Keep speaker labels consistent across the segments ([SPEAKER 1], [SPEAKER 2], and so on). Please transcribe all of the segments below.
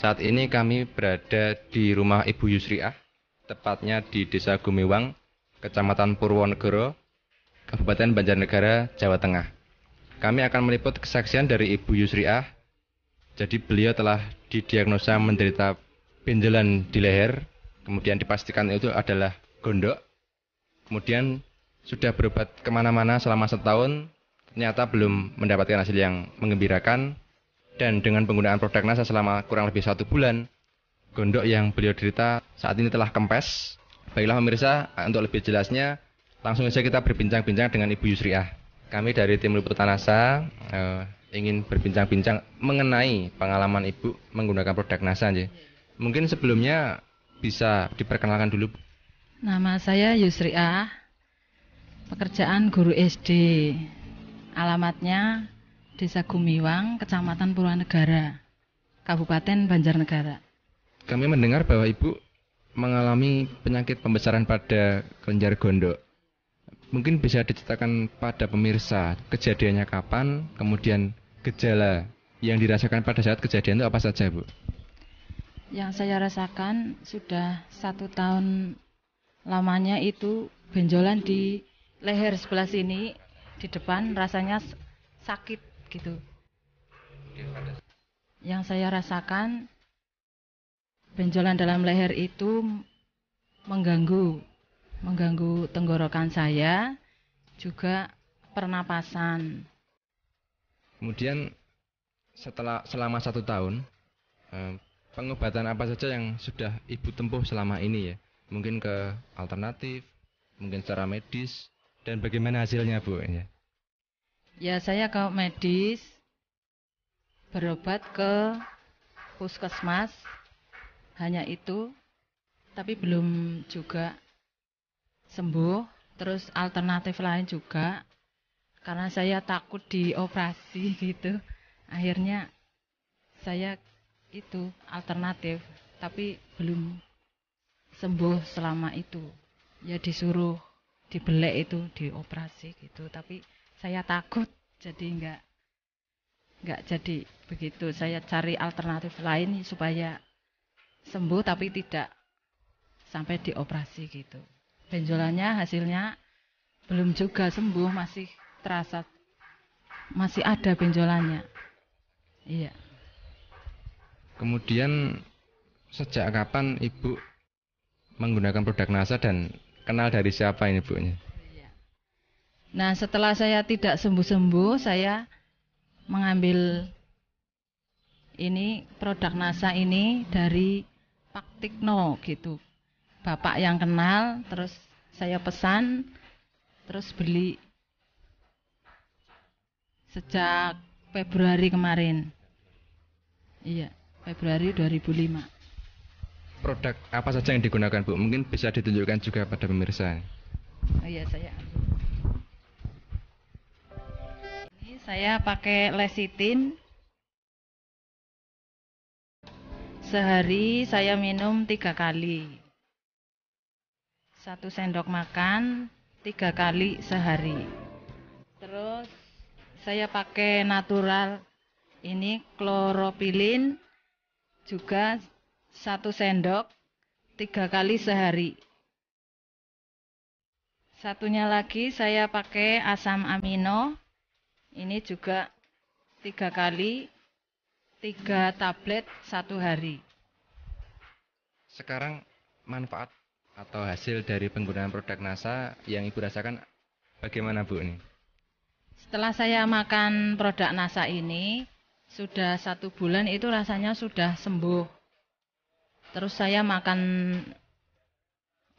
[SPEAKER 1] Saat ini kami berada di rumah Ibu Yusriah, tepatnya di Desa Gumiwang, Kecamatan Purwonegoro, Kabupaten Banjarnegara, Jawa Tengah. Kami akan meliput kesaksian dari Ibu Yusriah. Jadi beliau telah didiagnosa menderita benjolan di leher, kemudian dipastikan itu adalah gondok. Kemudian sudah berobat kemana-mana selama setahun, ternyata belum mendapatkan hasil yang menggembirakan. Dan dengan penggunaan produk NASA selama kurang lebih 1 bulan, gondok yang beliau derita saat ini telah kempes. Baiklah pemirsa, untuk lebih jelasnya, langsung saja kita berbincang-bincang dengan Ibu Yusriah. Kami dari tim liputan NASA ingin berbincang-bincang mengenai pengalaman Ibu menggunakan produk NASA. Mungkin sebelumnya bisa diperkenalkan dulu.
[SPEAKER 2] Nama saya Yusriah, pekerjaan guru SD. Alamatnya Desa Gumiwang, Kecamatan Purwanegara, Kabupaten Banjarnegara.
[SPEAKER 1] Kami mendengar bahwa Ibu mengalami penyakit pembesaran pada kelenjar gondok. Mungkin bisa diceritakan pada pemirsa kejadiannya kapan, kemudian gejala yang dirasakan pada saat kejadian itu apa saja, Bu?
[SPEAKER 2] Yang saya rasakan sudah 1 tahun lamanya itu benjolan di leher sebelah sini, di depan rasanya sakit gitu. Yang saya rasakan benjolan dalam leher itu mengganggu tenggorokan saya, juga pernapasan.
[SPEAKER 1] Kemudian selama 1 tahun, pengobatan apa saja yang sudah Ibu tempuh selama ini ya? Mungkin ke alternatif, mungkin secara medis, dan bagaimana hasilnya, Bu?
[SPEAKER 2] Ya, saya ke medis, berobat ke puskesmas, hanya itu, tapi belum juga sembuh. Terus alternatif lain juga, karena saya takut dioperasi gitu. Akhirnya saya itu alternatif, tapi belum sembuh selama itu. Ya disuruh dibelek itu, dioperasi gitu. Tapi saya takut, jadi nggak jadi begitu. Saya cari alternatif lain supaya sembuh tapi tidak sampai dioperasi gitu. Benjolannya hasilnya belum juga sembuh, masih terasa, masih ada benjolannya. Iya.
[SPEAKER 1] Kemudian sejak kapan Ibu menggunakan produk NASA dan kenal dari siapa ini, Bu?
[SPEAKER 2] Nah, setelah saya tidak sembuh-sembuh, saya mengambil ini produk NASA ini dari Pak Tikno gitu. Bapak yang kenal, terus saya pesan, terus beli sejak Februari kemarin. Iya, Februari 2005.
[SPEAKER 1] Produk apa saja yang digunakan, Bu? Mungkin bisa ditunjukkan juga pada pemirsa.
[SPEAKER 2] Oh iya, ini saya pakai lecithin. Sehari saya minum 3 kali. 1 sendok makan 3 kali sehari. Terus saya pakai natural ini kloropilin juga 1 sendok 3 kali sehari. Satunya lagi saya pakai asam amino, ini juga 3 kali, 3 tablet 1 hari.
[SPEAKER 1] Sekarang manfaat atau hasil dari penggunaan produk NASA yang Ibu rasakan bagaimana, Bu? Ini?
[SPEAKER 2] Setelah saya makan produk NASA ini, sudah 1 bulan itu rasanya sudah sembuh. Terus saya makan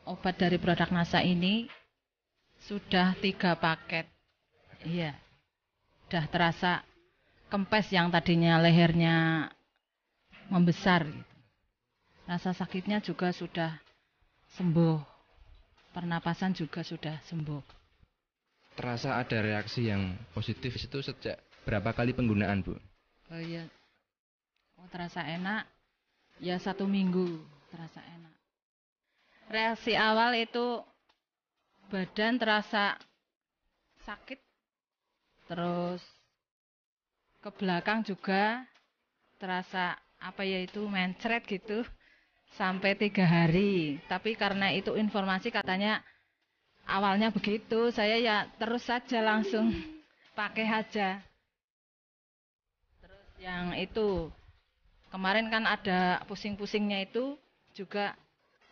[SPEAKER 2] obat dari produk NASA ini sudah 3 paket. Iya, sudah terasa kempes yang tadinya lehernya membesar. Rasa sakitnya juga sudah sembuh. Pernapasan juga sudah sembuh.
[SPEAKER 1] Terasa ada reaksi yang positif itu sejak berapa kali penggunaan, Bu?
[SPEAKER 2] Oh iya, terasa enak. Ya 1 minggu terasa enak. Reaksi awal itu badan terasa sakit, terus ke belakang juga terasa apa ya itu mencret gitu sampai 3 hari. Tapi karena itu informasi katanya awalnya begitu, saya ya terus saja langsung pakai aja. Terus yang itu kemarin kan ada pusing-pusingnya itu juga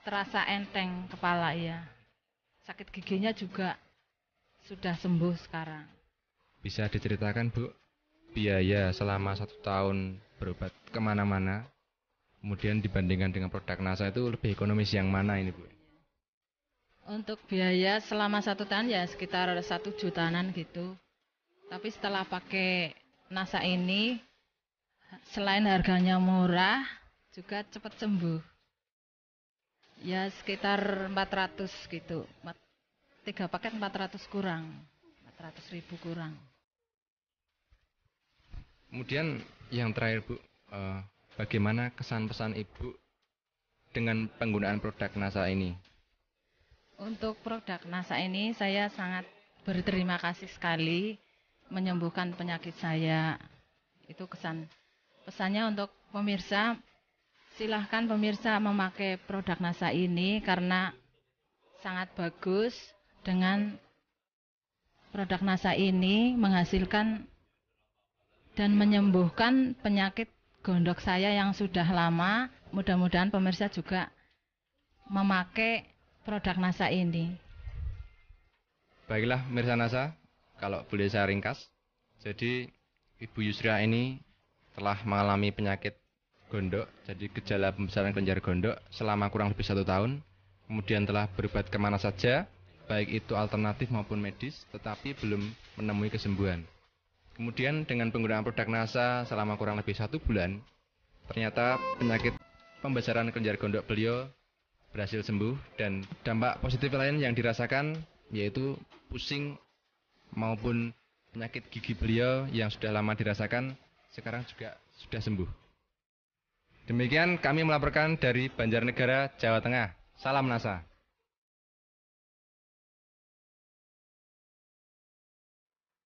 [SPEAKER 2] terasa enteng kepala ya. Sakit giginya juga sudah sembuh sekarang.
[SPEAKER 1] Bisa diceritakan Bu, biaya selama 1 tahun berobat kemana-mana, kemudian dibandingkan dengan produk NASA itu lebih ekonomis yang mana ini Bu?
[SPEAKER 2] Untuk biaya selama 1 tahun ya sekitar 1 jutaan gitu. Tapi setelah pakai NASA ini, selain harganya murah, juga cepat sembuh. Ya sekitar 400 gitu. 3 paket 400 kurang. 400.000 kurang.
[SPEAKER 1] Kemudian yang terakhir Bu, bagaimana kesan pesan Ibu dengan penggunaan produk NASA ini?
[SPEAKER 2] Untuk produk NASA ini saya sangat berterima kasih sekali menyembuhkan penyakit saya. Itu pesannya untuk pemirsa, silahkan pemirsa memakai produk NASA ini karena sangat bagus. Dengan produk NASA ini menghasilkan dan menyembuhkan penyakit gondok saya yang sudah lama. Mudah-mudahan pemirsa juga memakai produk NASA ini.
[SPEAKER 1] Baiklah pemirsa NASA, kalau boleh saya ringkas, jadi Ibu Yusria ini telah mengalami penyakit gondok, jadi gejala pembesaran kelenjar gondok selama kurang lebih 1 tahun. Kemudian telah berobat kemana saja, baik itu alternatif maupun medis, tetapi belum menemui kesembuhan. Kemudian dengan penggunaan produk NASA selama kurang lebih 1 bulan, ternyata penyakit pembesaran kelenjar gondok beliau berhasil sembuh, dan dampak positif lain yang dirasakan yaitu pusing maupun penyakit gigi beliau yang sudah lama dirasakan sekarang juga sudah sembuh. Demikian kami melaporkan dari Banjarnegara, Jawa Tengah. Salam NASA.